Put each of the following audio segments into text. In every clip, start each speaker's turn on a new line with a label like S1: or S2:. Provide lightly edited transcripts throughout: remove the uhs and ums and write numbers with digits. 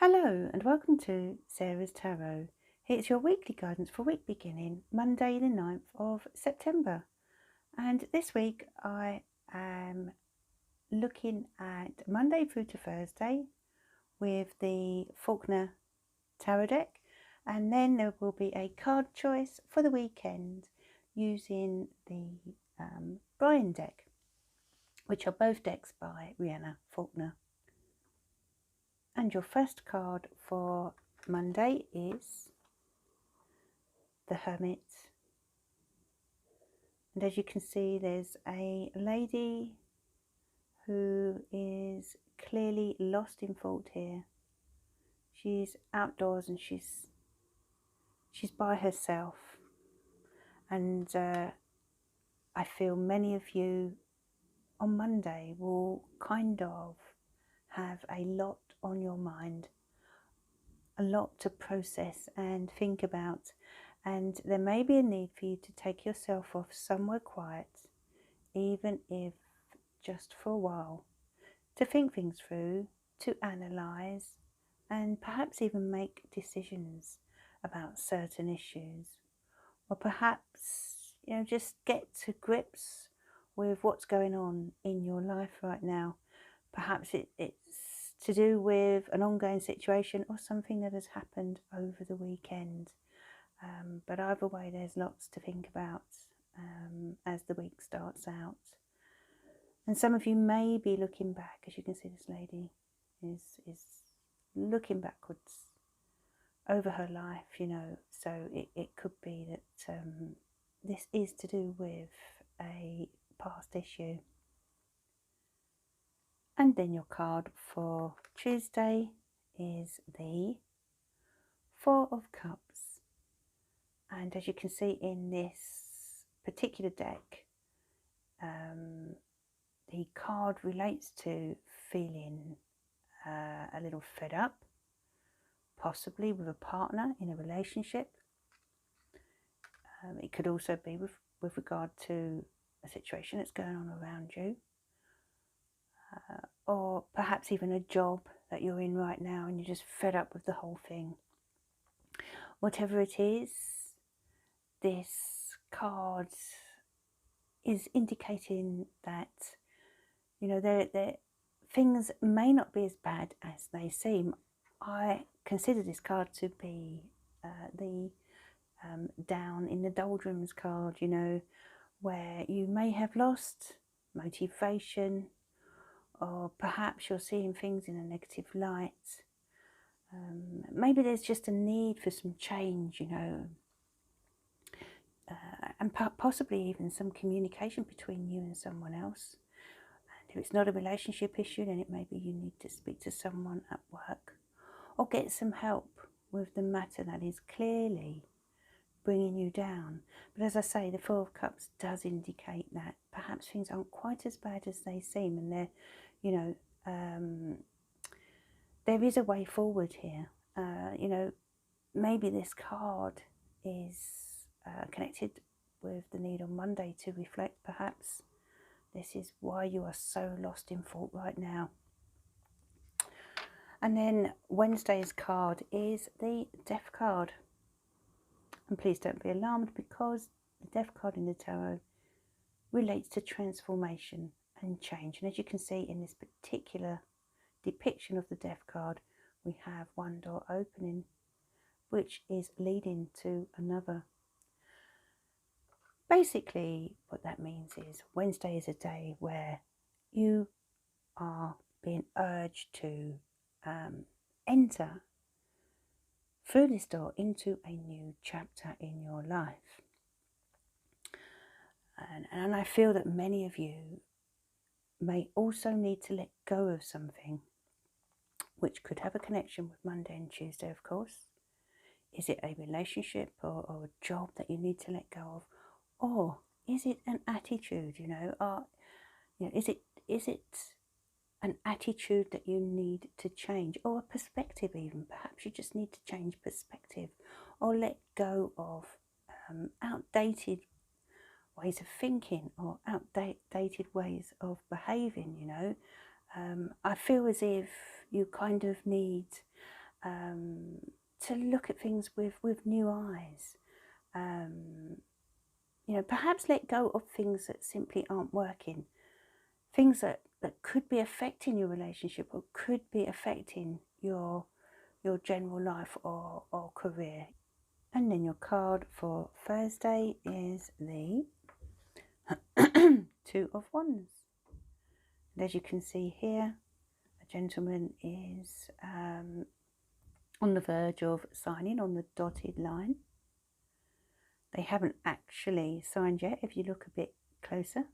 S1: Hello and welcome to Sarah's Tarot. It's your weekly guidance for week beginning Monday the 9th of September. And this week I am looking at Monday through to Thursday with the Faulkner Tarot deck, and then there will be a card choice for the weekend using the Brian deck, which are both decks by Rihanna Faulkner. And your first card for Monday is the Hermit. And as you can see, there's a lady who is clearly lost in thought here. She's outdoors and she's by herself. And I feel many of you on Monday will kind of have a lot on your mind, a lot to process and think about, and there may be a need for you to take yourself off somewhere quiet, even if just for a while, to think things through, to analyse, and perhaps even make decisions about certain issues, or perhaps just get to grips with what's going on in your life right now. Perhaps it's to do with an ongoing situation or something that has happened over the weekend. But either way, there's lots to think about as the week starts out. And some of you may be looking back. As you can see, this lady is looking backwards over her life, so it could be that this is to do with a past issue. And then your card for Tuesday is the Four of Cups. And as you can see in this particular deck, the card relates to feeling a little fed up, possibly with a partner in a relationship. It could also be with regard to a situation that's going on around you, or perhaps even a job that you're in right now and you're just fed up with the whole thing. Whatever it is, this card is indicating that things may not be as bad as they seem. I consider this card to be the down in the doldrums card, where you may have lost motivation, or perhaps you're seeing things in a negative light. Maybe there's just a need for some change, and possibly even some communication between you and someone else. And if it's not a relationship issue, then it may be you need to speak to someone at work or get some help with the matter that is clearly bringing you down. But as I say, the Four of Cups does indicate that perhaps things aren't quite as bad as they seem, and there is a way forward here. Maybe this card is connected with the need on Monday to reflect. Perhaps this is why you are so lost in thought right now. And then Wednesday's card is the Death card. And please don't be alarmed, because the Death card in the tarot relates to transformation and change. And as you can see in this particular depiction of the Death card, we have one door opening, which is leading to another. Basically, what that means is Wednesday is a day where you are being urged to enter through this door into a new chapter in your life. And I feel that many of you may also need to let go of something, which could have a connection with Monday and Tuesday, of course. Is it a relationship or a job that you need to let go of? Or is it an attitude, is it an attitude that you need to change, or a perspective even? Perhaps you just need to change perspective or let go of outdated ways of thinking or outdated ways of behaving, I feel as if you kind of need to look at things with new eyes. You know, perhaps let go of things that simply aren't working, things that could be affecting your relationship or could be affecting your general life or career. And then your card for Thursday is the Two of Wands. And as you can see here, a gentleman is on the verge of signing on the dotted line. They haven't actually signed yet if you look a bit closer.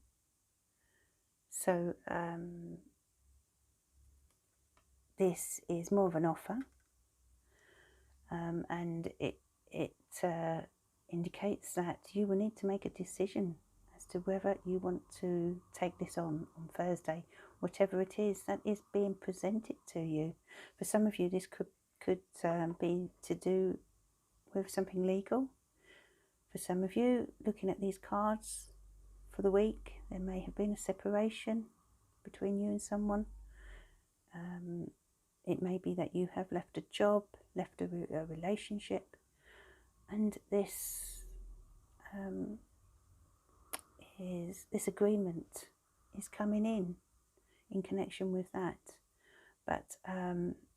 S1: So this is more of an offer, and it indicates that you will need to make a decision as to whether you want to take this on Thursday, whatever it is that is being presented to you. For some of you, this could be to do with something legal. For some of you, looking at these cards for the week, there may have been a separation between you and someone. It may be that you have left a job, left a relationship, and this agreement is coming in connection with that. But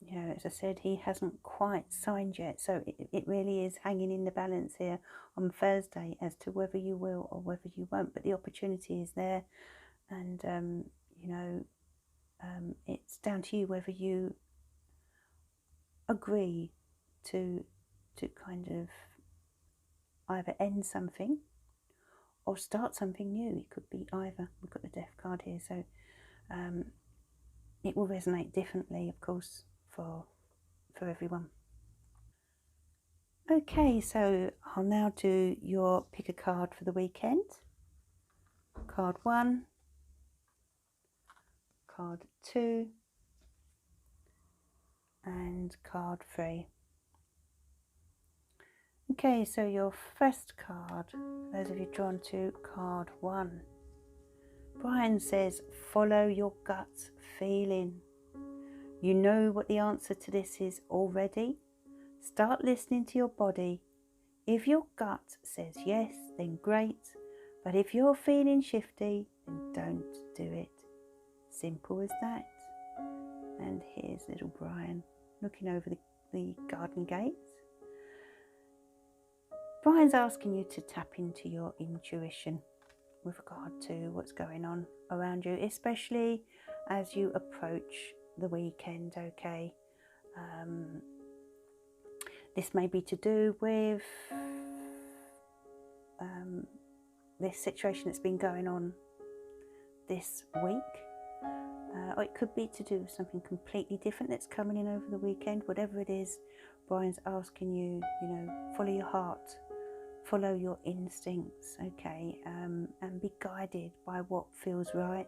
S1: you know, as I said, he hasn't quite signed yet, so it really is hanging in the balance here on Thursday as to whether you will or whether you won't. But the opportunity is there, and you know, it's down to you whether you agree to kind of either end something or start something new. It could be either. We've got the Death card here, so it will resonate differently, of course, for everyone. Okay, so I'll now do your pick a card for the weekend. Card 1, card 2, and card 3. Okay, so your first card, those of you drawn to card 1. Brian says, follow your gut feeling. You know what the answer to this is already. Start listening to your body. If your gut says yes, then great. But if you're feeling shifty, then don't do it. Simple as that. And here's little Brian looking over the garden gates. Brian's asking you to tap into your intuition with regard to what's going on around you, especially as you approach the weekend, okay? This may be to do with this situation that's been going on this week, or it could be to do with something completely different that's coming in over the weekend. Whatever it is, Brian's asking you, you know, follow your heart, follow your instincts, okay, and be guided by what feels right.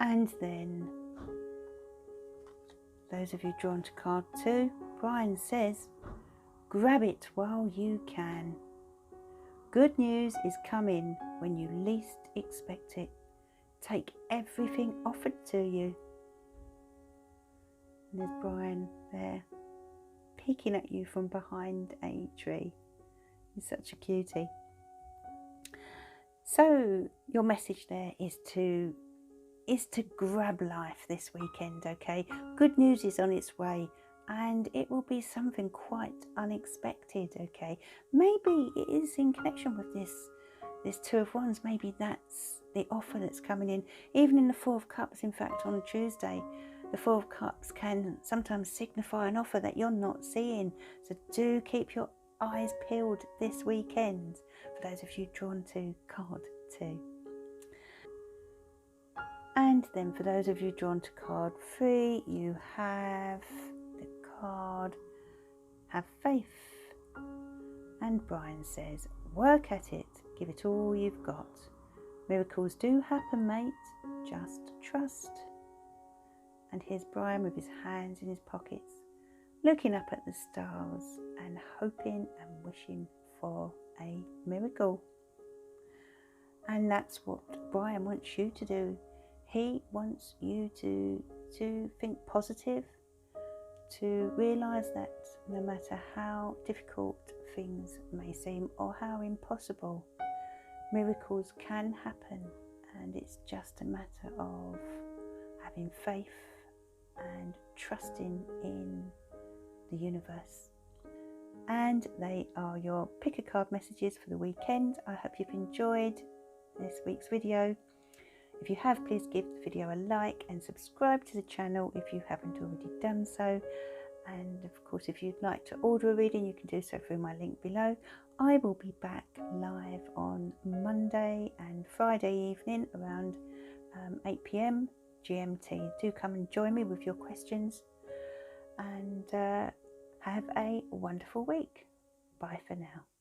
S1: And then, those of you drawn to card 2, Brian says, grab it while you can. Good news is coming when you least expect it. Take everything offered to you. And there's Brian there, peeking at you from behind a tree. He's such a cutie. So your message there is to grab life this weekend, okay? Good news is on its way, and it will be something quite unexpected, okay? Maybe it is in connection with this Two of Wands. Maybe that's the offer that's coming in. Even in the Four of Cups, in fact, on Tuesday, the Four of Cups can sometimes signify an offer that you're not seeing. So do keep your eyes peeled this weekend for those of you drawn to card 2. And then for those of you drawn to card 3, you have the card Have Faith. And Brian says, work at it, give it all you've got. Miracles do happen, mate, just trust. And here's Brian with his hands in his pockets, looking up at the stars and hoping and wishing for a miracle. And that's what Brian wants you to do. He wants you to think positive, to realise that no matter how difficult things may seem or how impossible, miracles can happen, and it's just a matter of having faith and trusting in the universe. And they are your pick a card messages for the weekend. I hope you've enjoyed this week's video. If you have, please give the video a like and subscribe to the channel if you haven't already done so. And of course, if you'd like to order a reading, you can do so through my link below. I will be back live on Monday and Friday evening around 8 PM GMT. Do come and join me with your questions, and have a wonderful week. Bye for now.